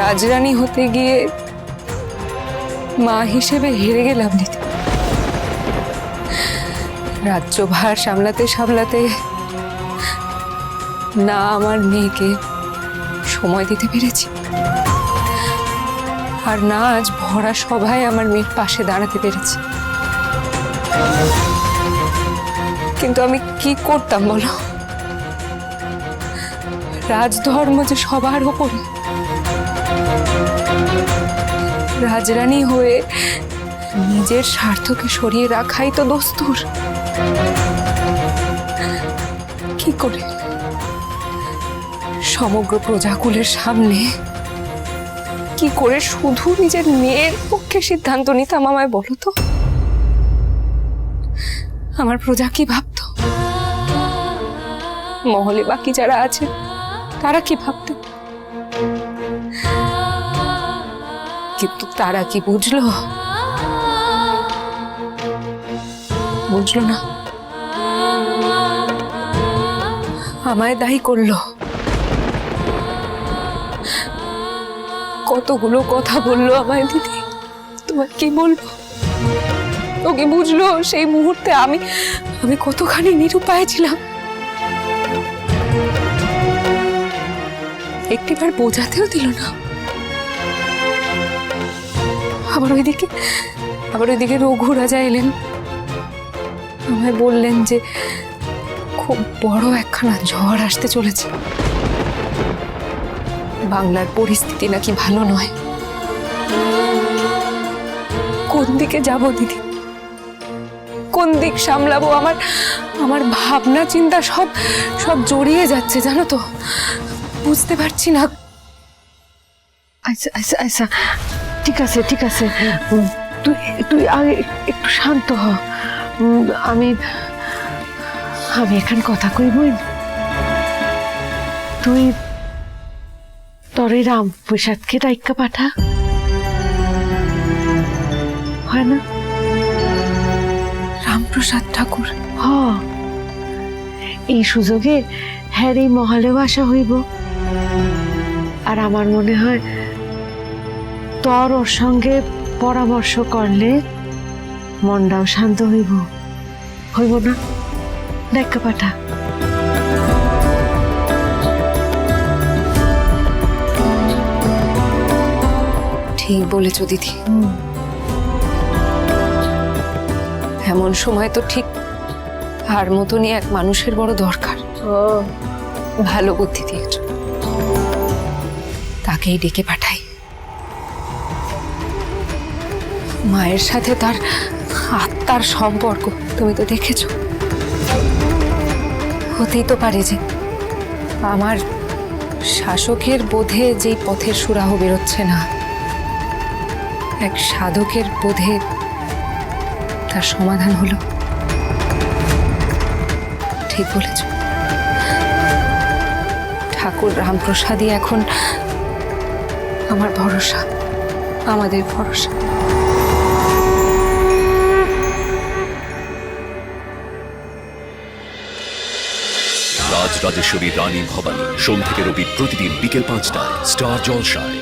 রাজরানী হতে গিয়ে মা হিসেবে হেরে গেলাম দিদি। রাজ্যভার সামলাতে সামলাতে না আমার মেয়েকে সময় দিতে পেরেছি, আর না আজ ভরা সভায় আমার মেয়ের পাশে দাঁড়াতে পেরেছি। কিন্তু আমি কি করতাম বলো? রাজধর্ম যে সবার উপরে, রাজরানী হয়ে নিজের স্বার্থকে সরিয়ে রাখাই তো দস্তুর। কি করে সমগ্র প্রজাকুলের সামনে কি করে শুধু নিজের মেয়ের পক্ষে সিদ্ধান্ত নিতাম আমায় বলো তো? আমার প্রজা কি ভাবত? মহলে বাকি যারা আছে তারা কি ভাবত? কিন্তু তারা কি বুঝলো? বুঝলো না, আমায় দায়ী করলো। কতগুলো কথা বললো আমায় দিদি, তোমার কি বলবো? ও কি বুঝলো সেই মুহূর্তে আমি কতখানি নিরুপায় ছিলাম? একটিবার বোঝাতেও দিল না। আবার ওইদিকে রঘু রাজা এলেন, আমায় বললেন যে খুব বড় একখানা ঝড় আসতে চলেছে, বাংলার পরিস্থিতি নাকি ভালো নয়। কোন দিকে যাব দিদি? কোন দিক সামলাবো? আমার ভাবনা চিন্তা সব জড়িয়ে যাচ্ছে জানো তো, বুঝতে পারছি না। আচ্ছা আচ্ছা আচ্ছা, ঠিক আছে ঠিক আছে, তুই আগে একটু শান্ত হ। আমি এখান কথা কইবই। তুই তোর এই রামপ্রসাদকে ডাইক্কা পাঠা, হয় না? রামপ্রসাদ ঠাকুর? হ, এই সুযোগে হ্যাঁ এই মহলেও আসা হইব। আর আমার মনে হয় তোর ওর সঙ্গে পরামর্শ করলে মনটাও শান্ত হইব না? ডাইক্কা পাঠা। ঠিক বলেছ দিদি। এমন সময় তো ঠিক আর মতনই এক মানুষের বড় দরকার। ভালো বুদ্ধি দিয়েছ, তাকেই ডেকে পাঠাই। মায়ের সাথে তার আত্মার সম্পর্ক তুমি তো দেখেছ। হতেই তো পারে যে আমার শাসকের বোধে যেই পথের সুরাহ বেরোচ্ছে না, এক সাধকের বোধে তার সমাধান হলো। ঠিক বলেছ। ঠাকুর রামপ্রসাদই এখন আমার ভরসা, আমাদের ভরসা। রাজরাজেশ্বরী রানী ভবানী, সোম থেকে রবি প্রতিদিন বিকেল 5টায় স্টার জলসায়।